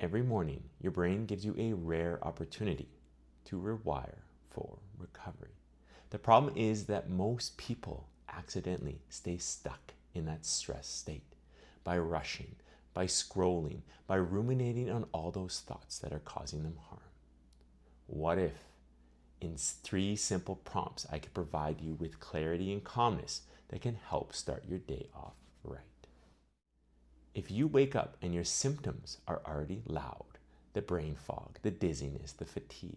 Every morning, your brain gives you a rare opportunity to rewire for recovery. The problem is that most people accidentally stay stuck in that stress state by rushing, by scrolling, by ruminating on all those thoughts that are causing them harm. What if, in 3 simple prompts, I could provide you with clarity and calmness that can help start your day off right? If you wake up and your symptoms are already loud, the brain fog, the dizziness, the fatigue,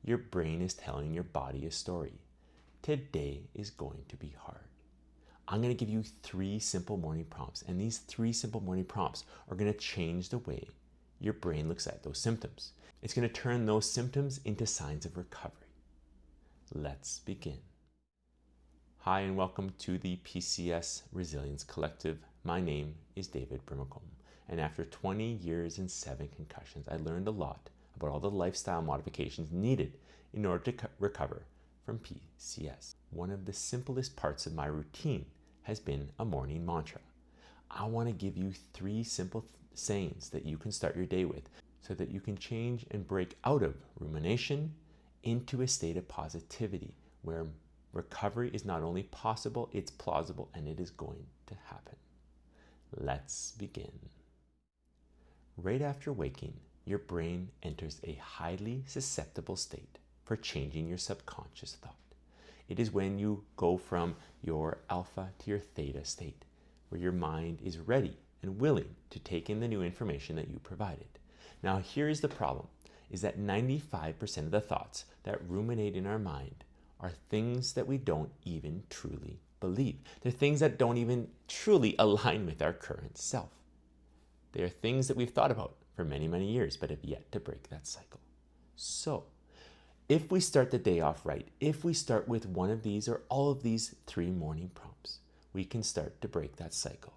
your brain is telling your body a story. Today is going to be hard. I'm going to give you 3 simple morning prompts, and these 3 simple morning prompts are going to change the way your brain looks at those symptoms. It's going to turn those symptoms into signs of recovery. Let's begin. Hi, and welcome to the PCS Resilience Collective. My name is David Brimacombe, and after 20 years and 7 concussions, I learned a lot about all the lifestyle modifications needed in order to recover from PCS. One of the simplest parts of my routine has been a morning mantra. I want to give you 3 simple sayings that you can start your day with so that you can change and break out of rumination into a state of positivity where recovery is not only possible, it's plausible, and it is going to happen. Let's begin. Right after waking, your brain enters a highly susceptible state for changing your subconscious thought. It is when you go from your alpha to your theta state, where your mind is ready and willing to take in the new information that you provided. Now, here is the problem, is that 95% of the thoughts that ruminate in our mind are things that we don't even truly believe. They're things that don't even truly align with our current self. They are things that we've thought about for many, many years, but have yet to break that cycle. So, if we start the day off right, if we start with one of these or all of these 3 morning prompts, we can start to break that cycle.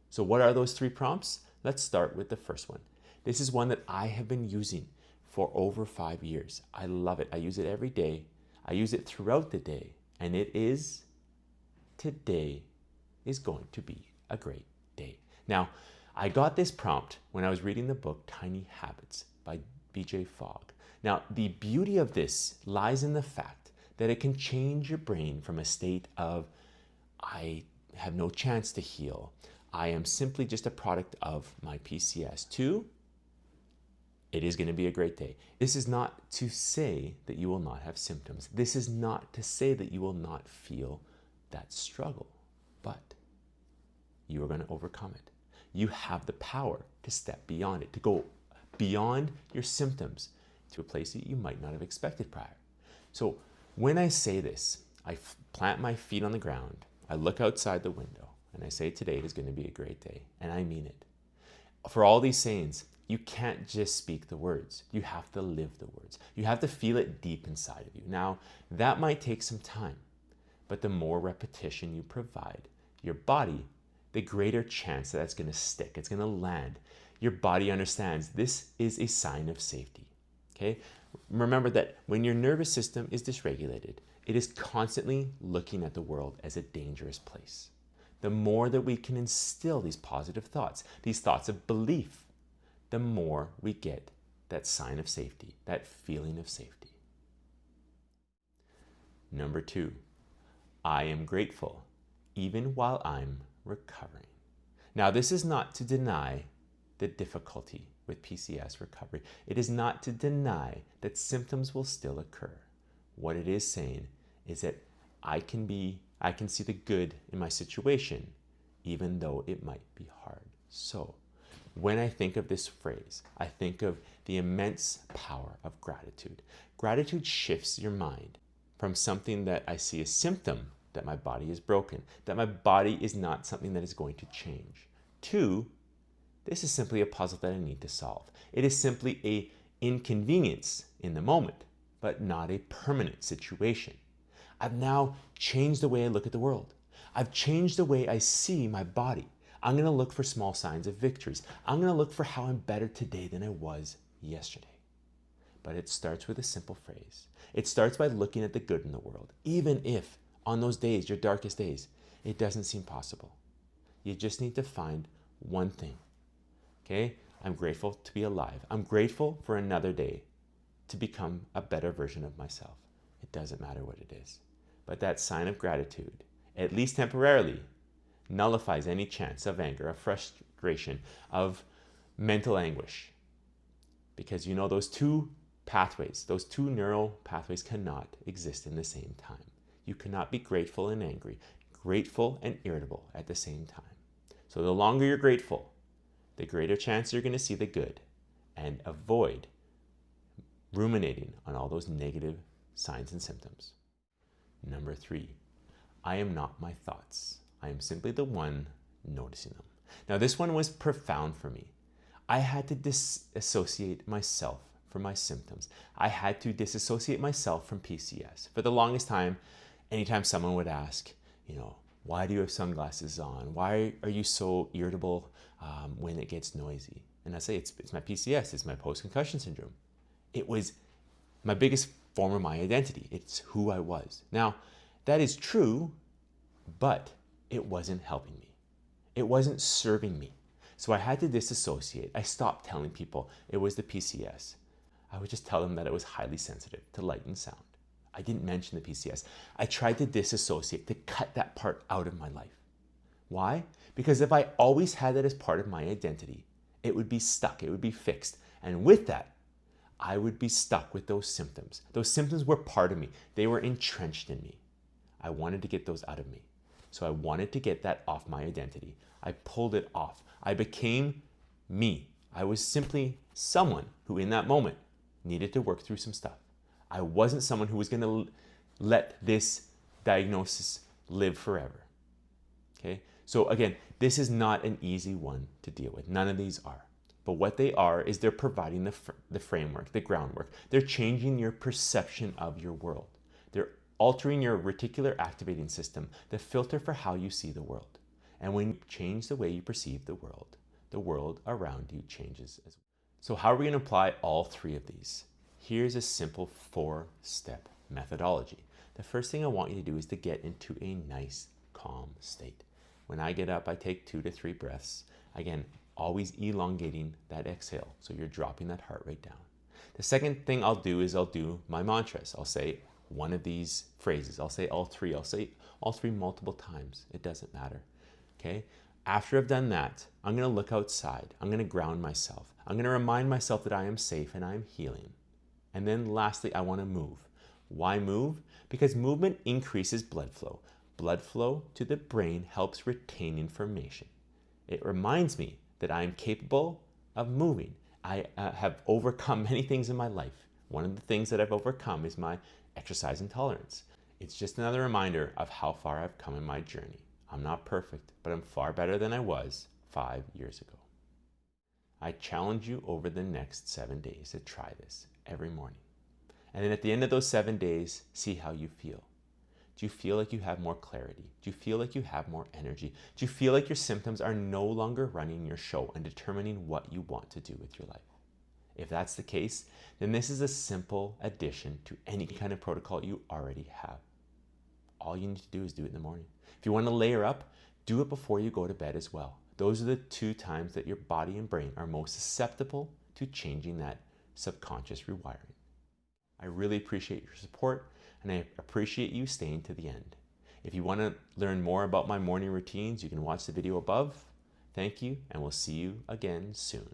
So what are those 3 prompts? Let's start with the first one. This is one that I have been using for over 5 years. I love it. I use it every day. I use it throughout the day. And it is, today is going to be a great day. Now, I got this prompt when I was reading the book Tiny Habits by BJ Fogg. Now, the beauty of this lies in the fact that it can change your brain from a state of, I have no chance to heal, I am simply just a product of my PCS, to, it is going to be a great day. This is not to say that you will not have symptoms. This is not to say that you will not feel that struggle, but you are going to overcome it. You have the power to step beyond it, to go beyond your symptoms to a place that you might not have expected prior. So when I say this, I plant my feet on the ground, I look outside the window, and I say today is going to be a great day, and I mean it. For all these sayings, you can't just speak the words. You have to live the words. You have to feel it deep inside of you. Now, that might take some time, but the more repetition you provide your body, the greater chance that that's going to stick. It's going to land. Your body understands this is a sign of safety. Okay? Remember that when your nervous system is dysregulated, it is constantly looking at the world as a dangerous place. The more that we can instill these positive thoughts, these thoughts of belief, the more we get that sign of safety, that feeling of safety. Number 2, I am grateful even while I'm recovering. Now, this is not to deny the difficulty with PCS recovery. It is not to deny that symptoms will still occur. What it is saying is that I can see the good in my situation, even though it might be hard. So, when I think of this phrase, I think of the immense power of gratitude. Gratitude shifts your mind from something that I see as symptom, that my body is broken, that my body is not something that is going to change, to this is simply a puzzle that I need to solve. It is simply an inconvenience in the moment, but not a permanent situation. I've now changed the way I look at the world. I've changed the way I see my body. I'm going to look for small signs of victories. I'm going to look for how I'm better today than I was yesterday. But it starts with a simple phrase. It starts by looking at the good in the world, even if on those days, your darkest days, it doesn't seem possible. You just need to find one thing. Okay? I'm grateful to be alive. I'm grateful for another day to become a better version of myself. It doesn't matter what it is. But that sign of gratitude, at least temporarily, nullifies any chance of anger, of frustration, of mental anguish. Because you know those two pathways, those two neural pathways cannot exist in the same time. You cannot be grateful and angry, grateful and irritable at the same time. So the longer you're grateful, the greater chance you're going to see the good and avoid ruminating on all those negative signs and symptoms. Number 3, I am not my thoughts. I am simply the one noticing them. Now, this one was profound for me. I had to disassociate myself from my symptoms. I had to disassociate myself from PCS. For the longest time, anytime someone would ask, why do you have sunglasses on? Why are you so irritable when it gets noisy? And I say, it's my PCS, it's my post-concussion syndrome. It was my biggest form of my identity. It's who I was. Now, that is true, but it wasn't helping me. It wasn't serving me. So I had to disassociate. I stopped telling people it was the PCS. I would just tell them that it was highly sensitive to light and sound. I didn't mention the PCS. I tried to disassociate, to cut that part out of my life. Why? Because if I always had that as part of my identity, it would be stuck, it would be fixed. And with that, I would be stuck with those symptoms. Those symptoms were part of me. They were entrenched in me. I wanted to get those out of me. So I wanted to get that off my identity. I pulled it off. I became me. I was simply someone who in that moment needed to work through some stuff. I wasn't someone who was going to let this diagnosis live forever. Okay? So again, this is not an easy one to deal with. None of these are. But what they are is they're providing the framework, the groundwork. They're changing your perception of your world. They're altering your reticular activating system, the filter for how you see the world. And when you change the way you perceive the world around you changes as well. So how are we going to apply all 3 of these? Here's a simple 4-step methodology. The first thing I want you to do is to get into a nice, calm state. When I get up, I take 2 to 3 breaths. Again, always elongating that exhale, so you're dropping that heart rate down. The second thing I'll do is I'll do my mantras. I'll say one of these phrases. I'll say all 3. I'll say all 3 multiple times. It doesn't matter. Okay? After I've done that, I'm going to look outside. I'm going to ground myself. I'm going to remind myself that I am safe and I'm healing. And then lastly, I want to move. Why move? Because movement increases blood flow. Blood flow to the brain helps retain information. It reminds me that I am capable of moving. I have overcome many things in my life. One of the things that I've overcome is my exercise intolerance. It's just another reminder of how far I've come in my journey. I'm not perfect, but I'm far better than I was 5 years ago. I challenge you over the next 7 days to try this every morning. And then at the end of those 7 days, see how you feel. Do you feel like you have more clarity? Do you feel like you have more energy? Do you feel like your symptoms are no longer running your show and determining what you want to do with your life? If that's the case, then this is a simple addition to any kind of protocol you already have. All you need to do is do it in the morning. If you want to layer up, do it before you go to bed as well. Those are the 2 times that your body and brain are most susceptible to changing that subconscious rewiring. I really appreciate your support, and I appreciate you staying to the end. If you want to learn more about my morning routines, you can watch the video above. Thank you, and we'll see you again soon.